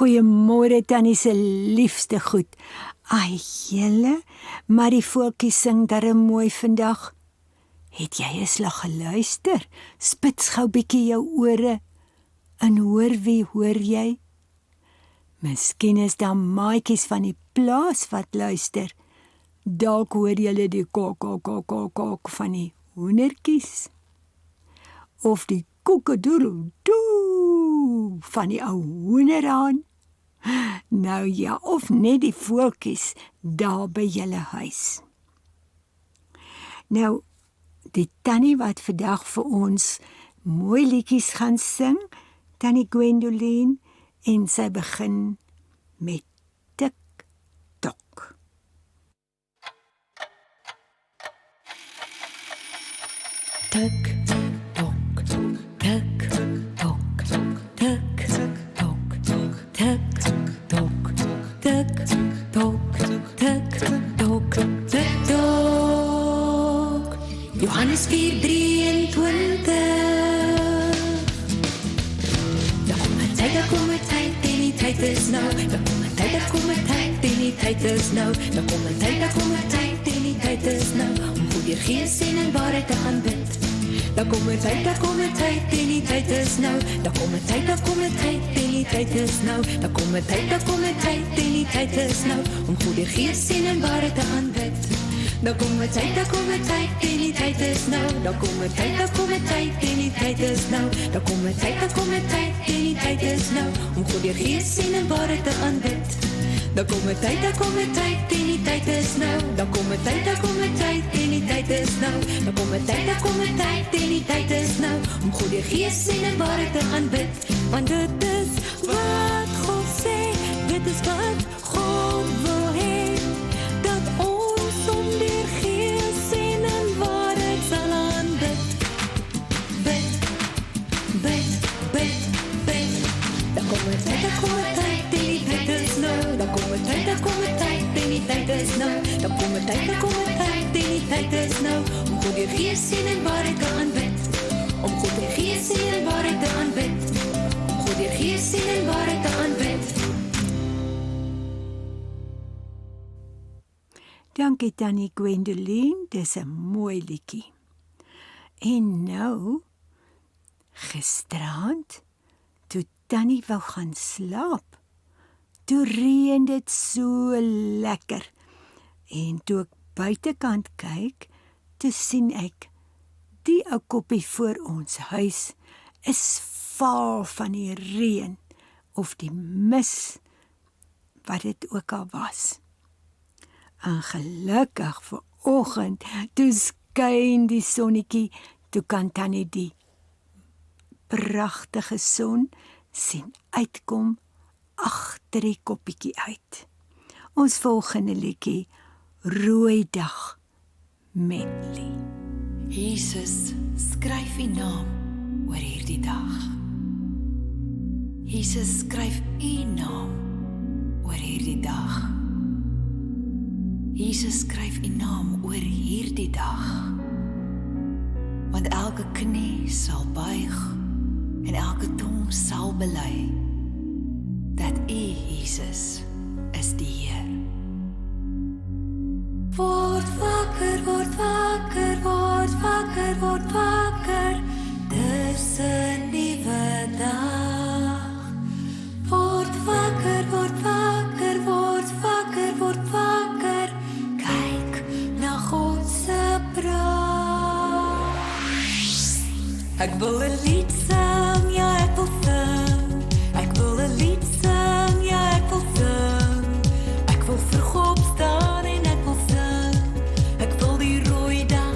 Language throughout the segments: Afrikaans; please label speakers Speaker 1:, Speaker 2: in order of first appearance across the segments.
Speaker 1: Goeiemôre Tannie se liefste goed. Ai julle, maar die voeltjies sing darem mooi vandag. Het jy eens lag geluister? Spits gou bietjie jou ore en hoor wie hoor jy? Miskien is daar maatjies van die plaas wat luister. Dalk hoor julle die kok van die hoendertjies. Of die koekedoedeldoe van die ou hoenderhaan. Nou ja, of net die voeltjies daar by julle huis. Nou, die tannie wat vandag vir ons mooi liedjies gaan sing, Tannie Gwendoline, en sy begin met tik-tok. Tik-tok, tik-tok, tik-tok, tik-tok, tik-tok, tik-tok, tik-tok. Johannes 4:23. Daar kom 'n tyd, en die tyd is nou. Daar kom 'n tyd, en die tyd is nou. Daar kom 'n tyd, en die tyd is nou. Om God deur gees en waarheid te gaan bid. Daar kom 'n tyd, en die tyd is nou. Daar kom 'n tyd, en die tyd is nou. Daar kom 'n tyd, en die tyd is nou. Om God deur gees en waarheid te gaan bid. Daar kom 'n tyd, en die tyd is nou. Daar kom 'n tyd, en die tyd is nou. Daar kom 'n tyd, en die tyd is nou. Om God deur gees en waarheid te gaan bid. Daar kom 'n tyd, en die tyd is nou. Daar kom 'n tyd, en die tyd is nou. Daar kom 'n tyd, en die tyd is nou. Om God deur gees en waarheid te gaan bid. Want dit is wat God sê, dit is wat God wil hê. Dat ons om deur gees en waarheid sal aanbid. Bid, bid, bid, bid. Daar kom 'n tyd, en die tyd is nou. Daar kom 'n tyd, en die tyd is nou. Daar kom 'n tyd, en die tyd is nou. Om God deur gees en waarheid te aanbid. Om God deur gees en waarheid te aanbid. Om God deur gees en waarheid te aanbid. Dankie Tannie Gwendoline, dis 'n mooi liedjie. En nou, gisterand, toe Tannie wou gaan slaap, toe reën dit so lekker. En toe ek buitekant kyk, toe sien ek, die ou koppie voor ons huis is vaal van die reën, of die mis, wat dit ook al was. En gelukkig vir oggend, toe skyn die sonnetjie, toe kan Tannie die pragtige son sien uitkom agter die koppietjie uit. Ons volgende liedjie, Rooi Dag medley.
Speaker 2: Jesus, skryf U naam oor hierdie dag. Jesus, skryf U naam oor hierdie dag. Jesus, skryf U naam oor hierdie dag. Want elke knie sal buig en elke tong sal bely dat U, Jesus, is die Heer. Word wakker, word wakker, word wakker, word wakker, dis 'n nuwe dag. Word wakker, word wakker, word wakker, word wakker, kyk na God se praat. Ek wil 'n lied sing, ja ek wil sing. Ek wil 'n lied sing, ja ek wil sing. Ek wil vroeg opstaan en ek wil sing. Ek wil die rooi dag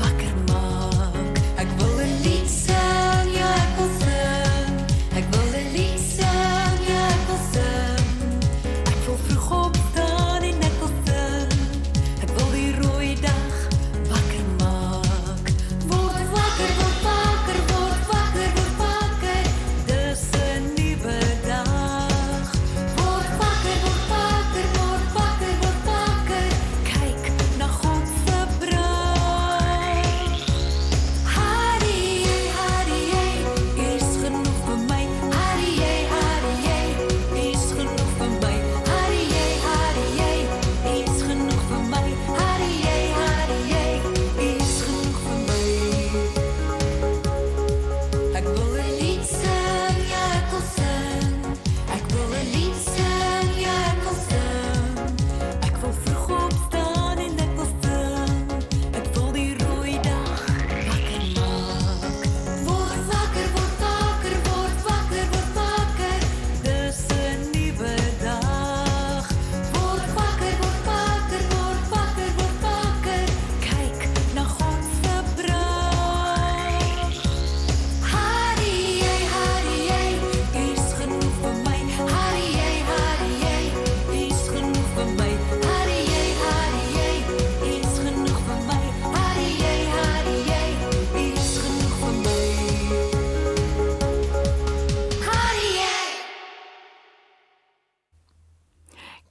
Speaker 2: wakker maak. Ek wil 'n lied sing, ja ek wil sing. Ek wil 'n lied sing, ja ek wil sing. Ek wil vroeg opstaan en ek wil sing. Ek wil die rooi dag wakker maak. Word wakker, word wakker, word wakker.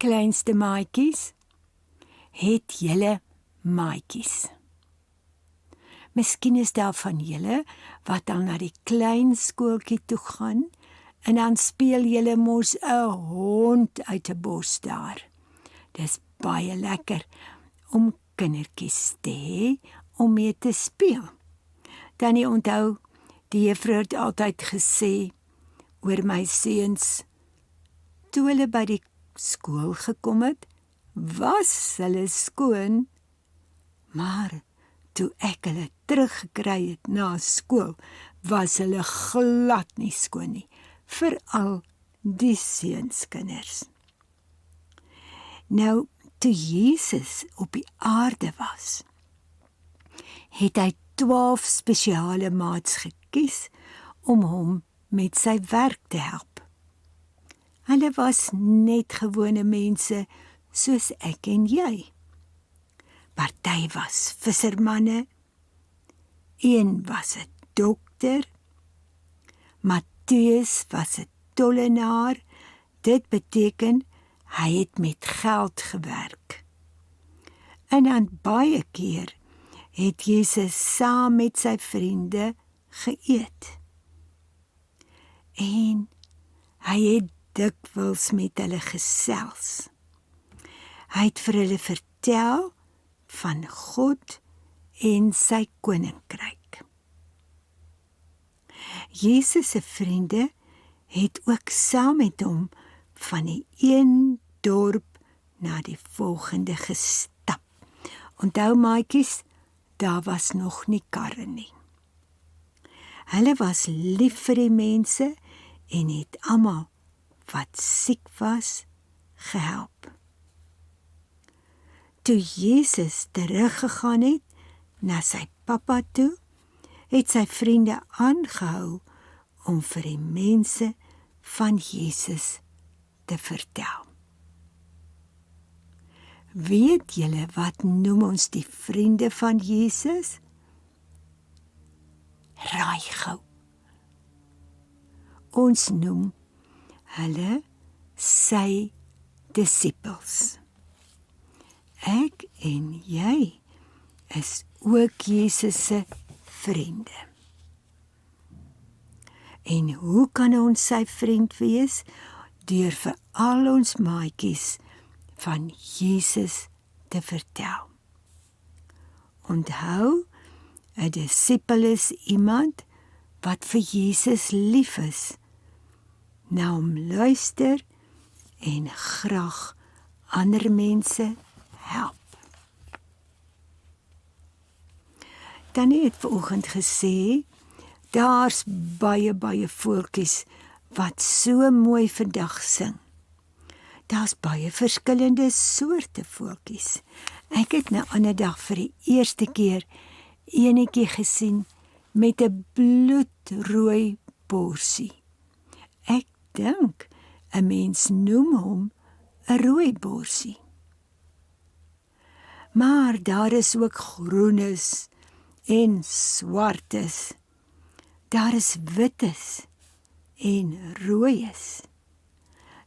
Speaker 3: kleinste maatjies, het julle maatjies? Miskien is daar van julle wat dan na die klein skooltjie toe gaan en dan speel julle mos 'n hond uit 'n bos daar. Dis baie lekker om kindertjies te hê om mee te speel. Dan onthou, die juffrou het altyd gesê oor my seuns, toe hulle by die skool gekom het, was hulle skoon, maar toe ek hulle teruggekry het na skool, was hulle glad nie skoon nie, veral die seunskinders. Nou, toe Jesus op die aarde was, het hy 12 spesiale maats gekies om hom met sy werk te help. Hulle was net gewone mense soos ek en jy. Party was vissermanne, een was 'n dokter, Matteus was 'n tollenaar, dit beteken hy het met geld gewerk. En dan baie keer het Jesus saam met sy vriende geëet. En hy het dikwels met hulle gesels. Hy het vir hulle vertel van God en sy koninkryk. Jesus se vriende het ook saam met hom van die een dorp na die volgende gestap. Onthou maatjies, daar was nog nie karre nie. Hulle was lief vir die mense en het almal wat siek was gehelp. Toe Jesus teruggegaan het na sy pappa toe, het sy vriende aangehou om vir die mense van Jesus te vertel. Weet julle wat noem ons die vriende van Jesus? Raai gou. Ons noem hulle sy disippels. Ek en jy is ook Jesus se vriende. En hoe kan ons sy vriend wees? Deur vir al ons maatjies van Jesus te vertel. Onthou, 'n disipel is iemand wat vir Jesus lief is, na hom luister en graag ander mense help. Tannie het vanoggend gesê, daar's baie voeltjies wat so mooi vandag sing. Daar's baie verskillende soorte voeltjies. Ek het nou ander dag vir die eerste keer enetjie gesien met 'n bloedrooi borsie. Ek dink 'n mens noem hom 'n rooiborsie. Maar daar is ook groenes en swartes. Daar is wites en rooies.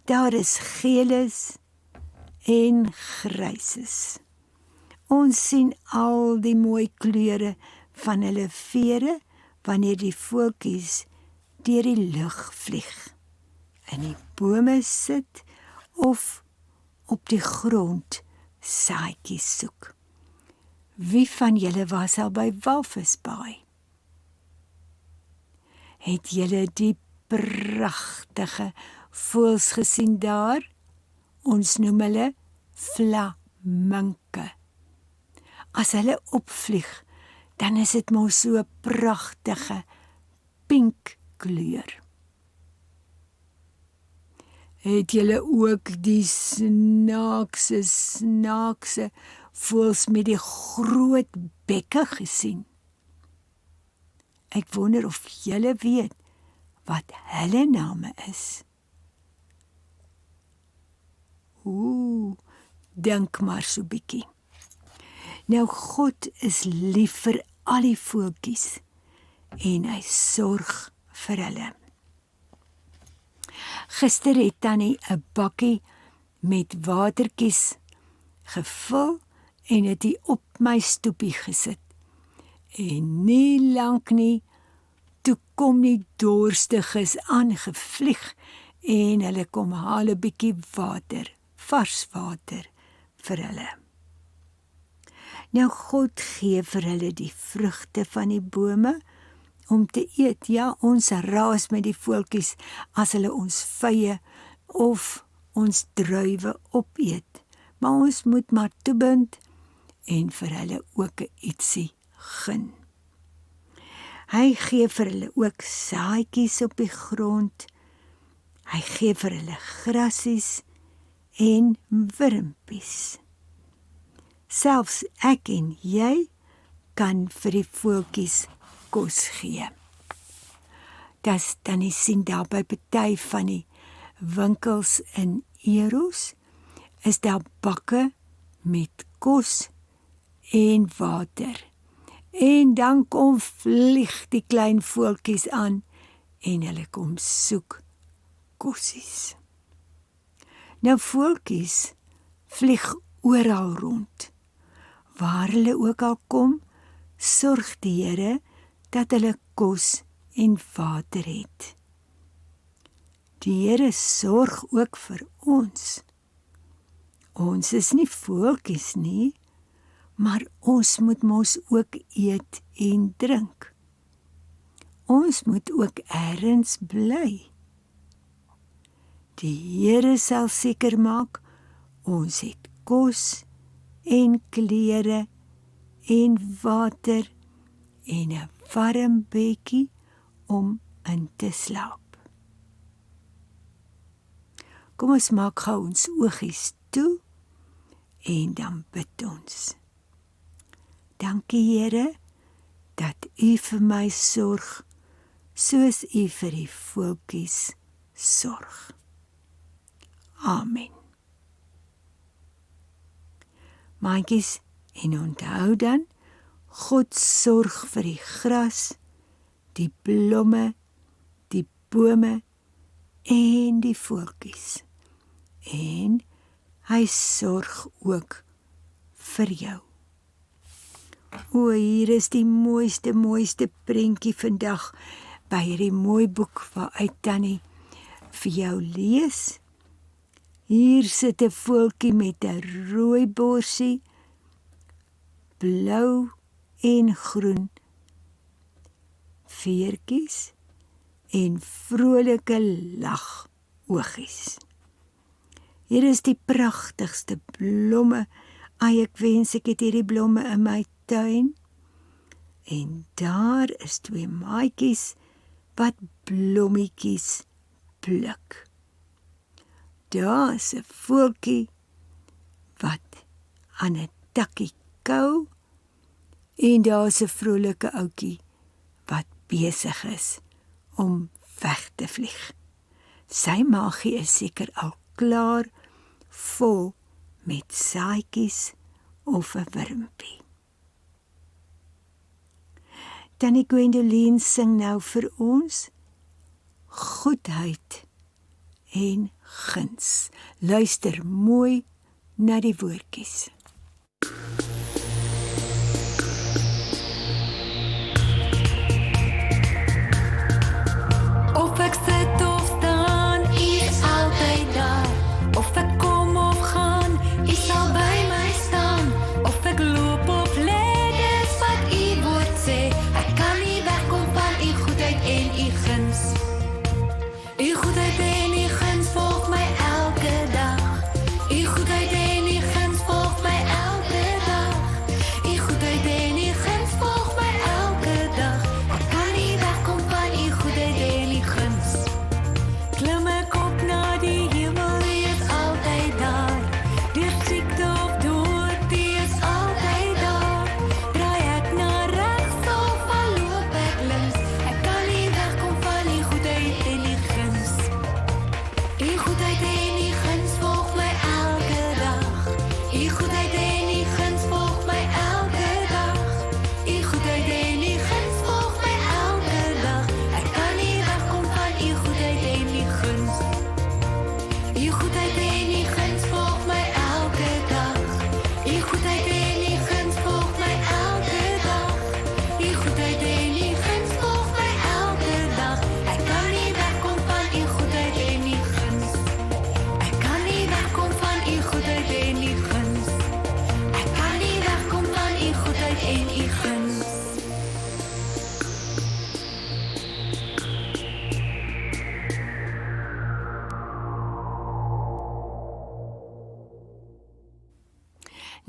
Speaker 3: Daar is geeles en gryses. Ons sien al die mooi kleure van hulle vere wanneer die voeltjies deur die lug vlieg, in die bome sit of op die grond saadjies soek. Wie van julle was al by Walvisbaai? Het julle die pragtige voëls gesien daar? Ons noem hulle flaminke. As hulle opvlieg, dan is dit mos so 'n pragtige pink kleur. Het julle ook die snaakse voëls met die groot bekke gesien? Ek wonder of julle weet wat hulle name is. Dink maar so bietjie. Nou, God is lief vir al die voeltjies en hy sorg vir hulle. Gister het Tannie 'n bakkie met watertjies gevul en het die op my stoepie gesit. En nie lank nie, toe kom die dorstiges aangevlieg en hulle kom haal 'n bietjie water, vars water vir hulle. Nou God gee vir hulle die vrugte van die bome om te eet. Ja, ons raas met die voeltjies as hulle ons vye of ons druiwe opeet, maar ons moet maar toebind en vir hulle ook 'n ietsie gun. Hy gee vir hulle ook saadjies op die grond. Hy gee vir hulle grasies en wurmpies. Selfs ek en jy kan vir die voeltjies kos gee. Das dan is sien daar by party van die winkels in Eros, is daar bakke met kos en water. En dan kom vlieg die klein voeltjies aan en hulle kom soek kossies. Nou voeltjies vlieg oral rond. Waar hulle ook al kom, sorg die Here dat hulle kos en water het. Die Here sorg ook vir ons. Ons is nie voeltjies nie, maar ons moet mos ook eet en drink. Ons moet ook ergens bly. Die Here sal seker maak, ons het kos en klere en water en 'n warm bedjie om in te slaap. Kom ons maak gou ons oogies toe en dan bid ons. Dankie Here, dat U vir my sorg, soos U vir die voeltjies sorg. Amen. Maatjies, en onthou dan, God sorg vir die gras, die blomme, die bome en die voeltjies. En hy sorg ook vir jou. O, hier is die mooiste prentjie vandag by hierdie mooi boek waaruit Tannie vir jou lees. Hier sit 'n voeltjie met 'n rooi borsie, blou en groen veertjies en vrolike lag oogies. Hier is die pragtigste blomme. Ai, ek wens ek het hierdie blomme in my tuin. En daar is 2 maatjies wat blommetjies pluk. Daar is 'n voeltjie wat aan 'n takkie kou en daar is 'n vrolike ouetjie wat besig is om weg te vlieg. Sy maagie is seker al klaar vol met saadjies of 'n wurmpie. Tannie Gwendoline sing nou vir ons goedheid en guns. Luister mooi na die woordjies.
Speaker 2: Of ek sit of staan, U is altyd daar. Of ek kom of gaan, U sal by my staan. Of ek loop of lê, dis wat U woord sê. Ek kan nie wegkom van U goedheid en U guns. U goedheid en U guns volg my elke dag. U goedheid en U guns volg my elke dag.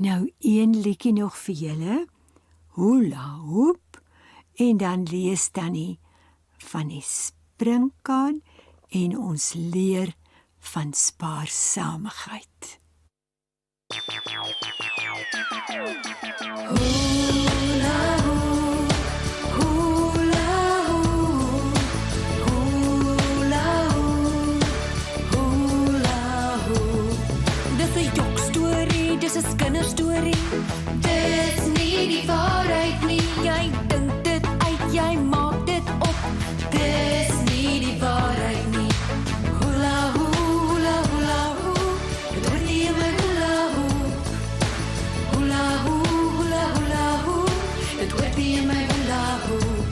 Speaker 3: Nou een liedjie nog vir julle, hula hoop, en dan lees Tannie van die springkaan en ons leer van spaarsaamigheid.
Speaker 2: Hula hoop, hula hoop, hula hoop, hula hoop.
Speaker 1: Dis 'n jokstorie, dis 'n kinderstorie.
Speaker 2: Dis nie die waarheid nie,
Speaker 1: Jy dink dit uit, jy maak dit op.
Speaker 2: dis nie die waarheid nie. Hula hoop, hula hula hoop, dit hoort nie in my hula hoop. Hula hoop, hula hula hoop, dit hoort nie in my hula hoop.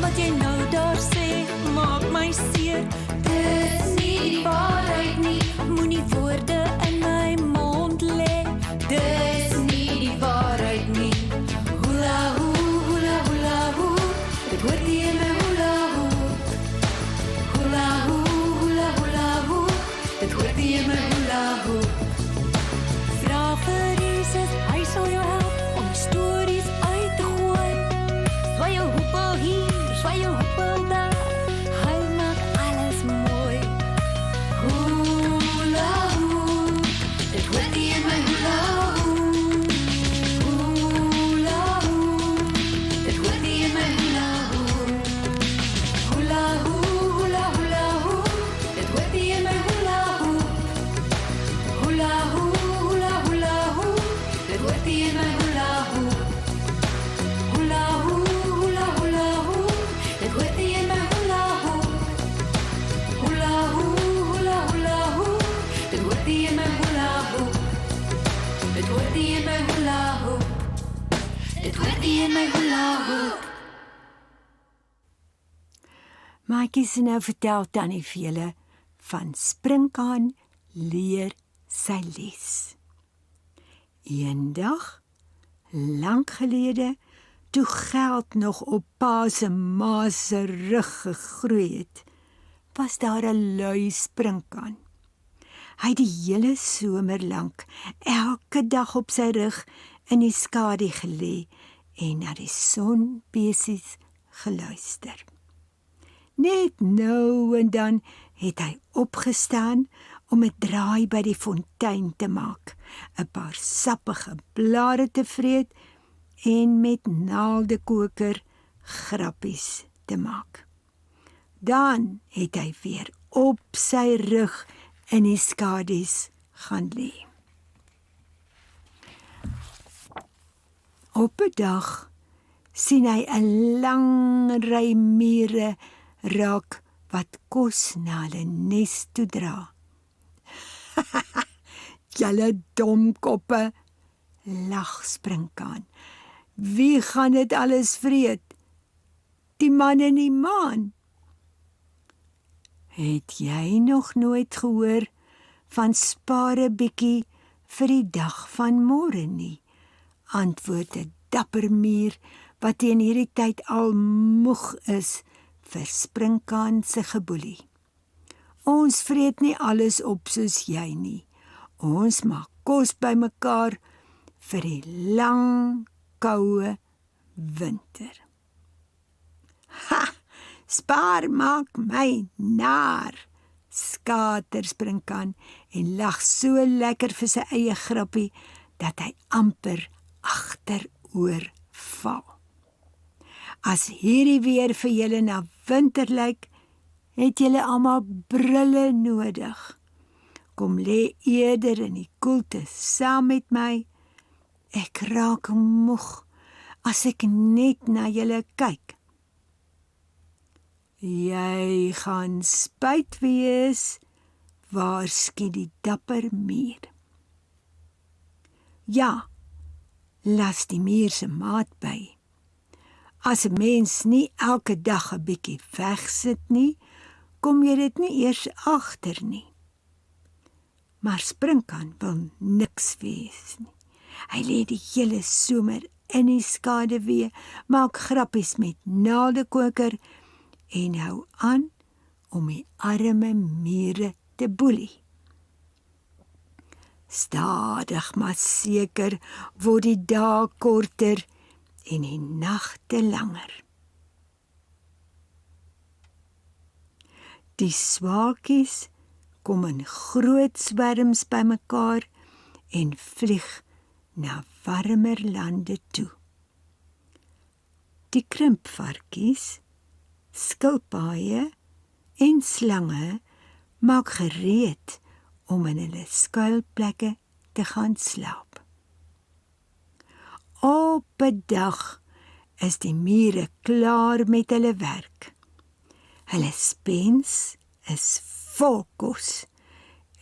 Speaker 1: Wat jy nou daar sê, maak my seer.
Speaker 2: Dis nie die waarheid nie,
Speaker 1: Moenie woorde in my mond lê.
Speaker 2: dis nie die waarheid nie. Hula hoop, hula hula hoop, dit hoort nie in my hula hoop. Hula hoop, hula hula hoop, dit hoort nie in my hula hoop.
Speaker 1: Vra vir Jesus, hy sal jou help om die stories uit te gooi. Swaai jou hoepel hier, swaai jou hoepel daar. Hy maak alles mooi.
Speaker 2: Hula hoop, dit hoort nie in my hula hoop. Hula hoop, dit hoort nie in my hula hoop. Hula hoop, hula hula hoop, dit hoort nie in my hula hoop. Hula hoop, hula hula hoop, dit hoort nie in my hula hoop. Hula hoop, hula hula hoop, dit hoort nie in my hula hoop. Hula hoop, hula hula hoop, dit hoort nie in my hula hoop. Dit hoort nie in my hula hoop. Dit hoort nie in my hula hoop.
Speaker 3: Maatjies, nou vertel Tannie vir julle van springkaan leer sy les. Eendag, lank gelede, toe geld nog op pa se ma se rug gegroei het, was daar 'n lui springkaan. Hy het die hele somer lank elke dag op sy rug in die skadu gelê en na die sonbesies geluister. Net nou en dan het hy opgestaan om 'n draai by die fontein te maak, 'n paar sappige blare te vreet en met naaldekoker grappies te maak. Dan het hy weer op sy rug in die skadu's gaan lê. Op 'n dag sien hy 'n lang ry mure raak wat kos na hulle nes toe dra. Julle domkoppe, lag springkaan. Wie gaan dit alles vreet? Die man en die maan. Het jy nog nooit gehoor van spaar 'n bietjie vir die dag van môre nie? Antwoord 'n dapper muur wat teen hierdie tyd al moeg is vir springkaan se geboelie. Ons vreet nie alles op soos jy nie. Ons maak kos bymekaar vir die lang, koue winter. Ha! Spaar maak my naar, skater springkaan en lag so lekker vir sy eie grappie dat hy amper agteroor val. As hierdie weer vir julle na winter lyk, het julle almal brille nodig. Kom lê eerder in die koelte saam met my. Ek raak moeg as ek net na julle kyk. Jy gaan spyt wees, waarsku die dapper muur. Ja, las die muur se maat by. As 'n mens nie elke dag 'n bietjie wegsit nie, kom jy dit nie eers agter nie. Maar springkaan wil niks wees nie. Hy lê die hele somer in die skaduwee, maak grappies met naaldekoker en hou aan om die arme mure te boelie. Stadig maar seker word die dae korter en die nagte langer. Die swaalkies kom in groot swerms bymekaar en vlieg na warmer lande toe. Die krimpvarkies, skilpaaie en slange maak gereed om in hulle skuilplekke te gaan slaap. Op 'n dag is die mure klaar met hulle werk. Hulle spens is vol kos.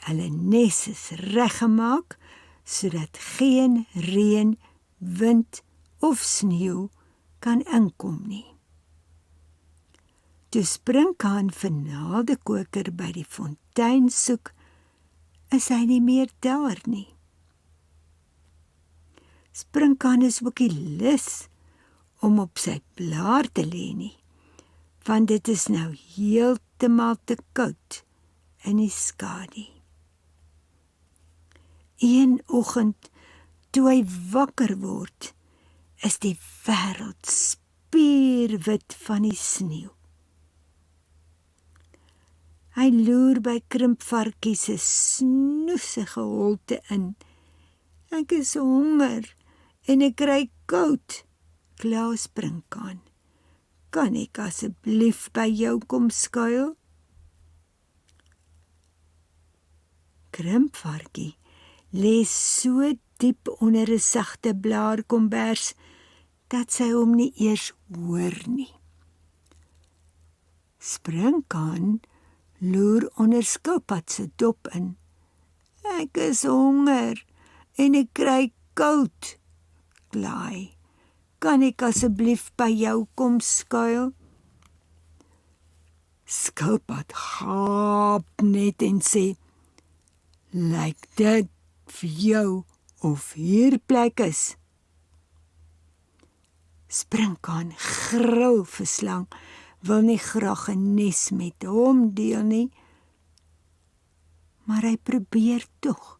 Speaker 3: Hulle nes is reggemaak sodat geen reën, wind of sneeu kan inkom nie. Toe Sprinkaan vir naaldekoker by die fontein soek, is hy nie meer daar nie. Sprinkaan is ook nie lus om op sy blaar te lê nie, want dit is nou heeltemal te koud in die skadu. Een oggend, toe hy wakker word, is die wêreld spierwit van die sneeu. Hy loer by krimpvarkies se snoesige holte in. Ek is honger en ek kry koud, kla Sprinkaan. Kan ek asseblief by jou kom skuil? Krimpvarkie lê so diep onder 'n sagte blaarkombers dat sy hom nie eers hoor nie. Sprinkaan loer onder skilpad se dop in. Ek is honger en ek kry koud, kla hy. Kan ek asseblief by jou kom skuil? Skilpad gaap net en sê, lyk dit vir jou of hier plek is? Sprinkaan gril vir slang, wil nie graag 'n nes met hom deel nie, maar hy probeer tog.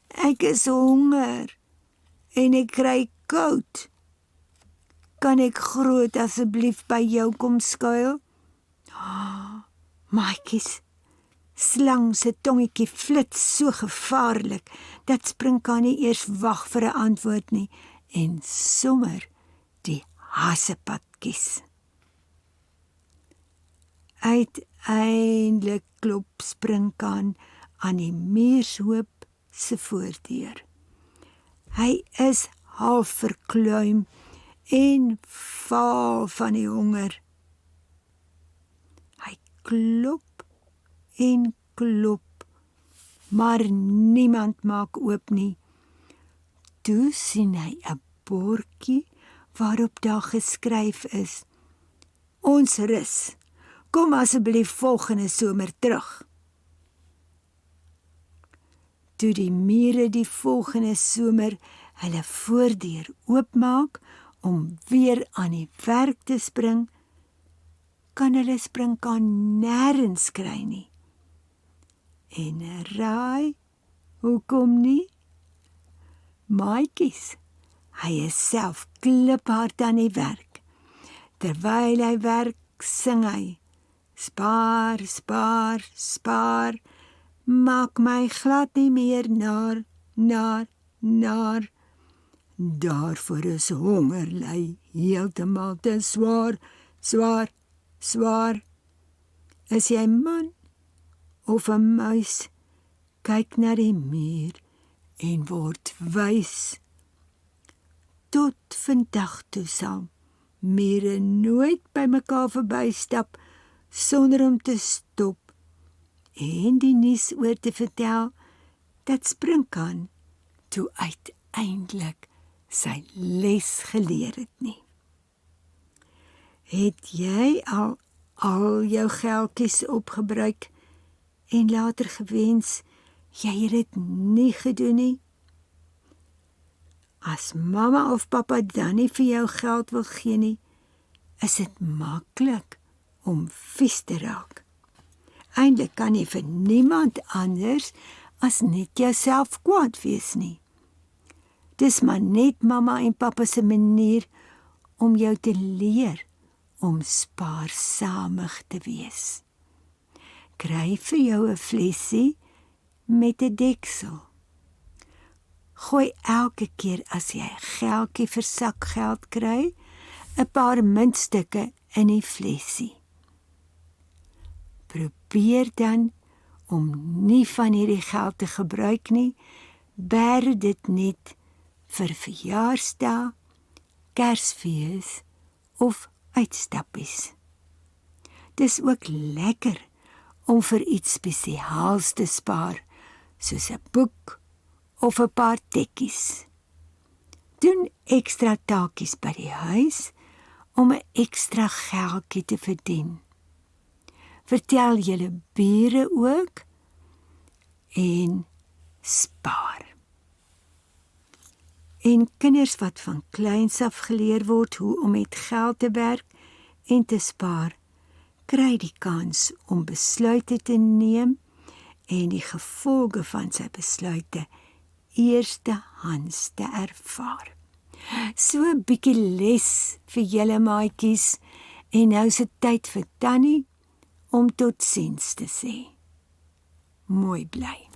Speaker 3: Ek is honger en ek kry koud. Kan ek groot asseblief by jou kom skuil? Maatjies, slang se tongetjie flits so gevaarlik, dat Sprinkaan nie eers wag vir 'n antwoord nie, en sommer die hassepad kies. Uiteindelik klop Sprinkaan aan die muurshoop se voordeur. Hy is half verkleum en vaal van die honger. Hy klop en klop, maar niemand maak oop nie. Toe sien hy 'n bordjie waarop daar geskryf is: Ons rus. Kom asseblief volgende somer terug. Toe die mure die volgende somer hulle voordeur oopmaak om weer aan die werk te spring, kan hulle Sprinkaan nêrens kry nie. En raai, hoekom nie? Maatjies, hy is self kliphard aan die werk. Terwyl hy werk, sing hy: Spaar, spaar, spaar, maak my glad nie meer naar. Daarvoor is hongerly heeltemal te swaar. Is jy 'n man of 'n muis? Kyk na die muur en word wys. Tot vandag toe sal mure nooit by mekaar verbystap sonder om te stop en die nuus oor te vertel dat Sprinkaan toe uiteindelik sy les geleer het nie. Het jy al jou geldjies opgebruik en later gewens jy het dit nie gedoen nie? As mamma of pappa dan nie vir jou geld wil gee nie, is dit maklik om vies te raak. Eintlik kan jy vir niemand anders as net jouself kwaad wees nie. Dis maar net mamma en pappa se manier om jou te leer om spaarsamig te wees. Kry vir jou 'n flessie met 'n deksel. Gooi elke keer as jy 'n geldjie vir sakgeld kry, 'n paar muntstukke in die flessie. Probeer dan om nie van hierdie geld te gebruik nie, bêre dit net vir verjaarsdae, Kersfees of uitstappies. Dis ook lekker om vir iets spesiaals te spaar, soos 'n boek of 'n paar tekkies. Doen ekstra taakies by die huis om 'n ekstra geldjie te verdien. Vertel julle bure ook en spaar. En kinders wat van kleins af geleer word hoe om met geld te werk en te spaar, kry die kans om besluite te neem en die gevolge van sy besluite eerstehands te ervaar. So 'n bietjie les vir julle maatjies, en nou is dit tyd vir Tannie om totsiens te sê. Mooi bly.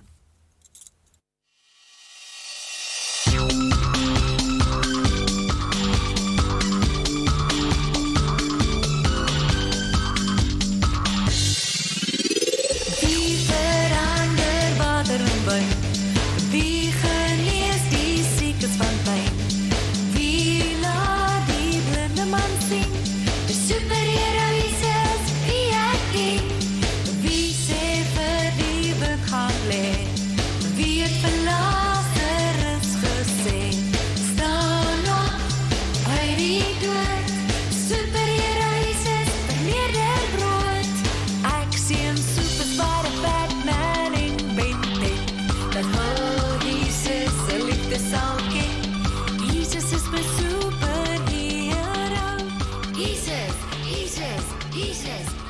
Speaker 2: Wie verander water in wyn? Wie genees die siekes van pyn? Wie laat die blinde man sien? Die superhero Jesus, wie ek ken. Wie sê vir die wind gaan lê? Wie het vir Lazarus gesê? Staan op uit die dood. Superhero Jesus, vermeerder brood. Ek sien superstar Batman en Ben 10. Dat Jesus se liefde sal ken. Jesus is my superhero. Jesus, Jesus, Jesus.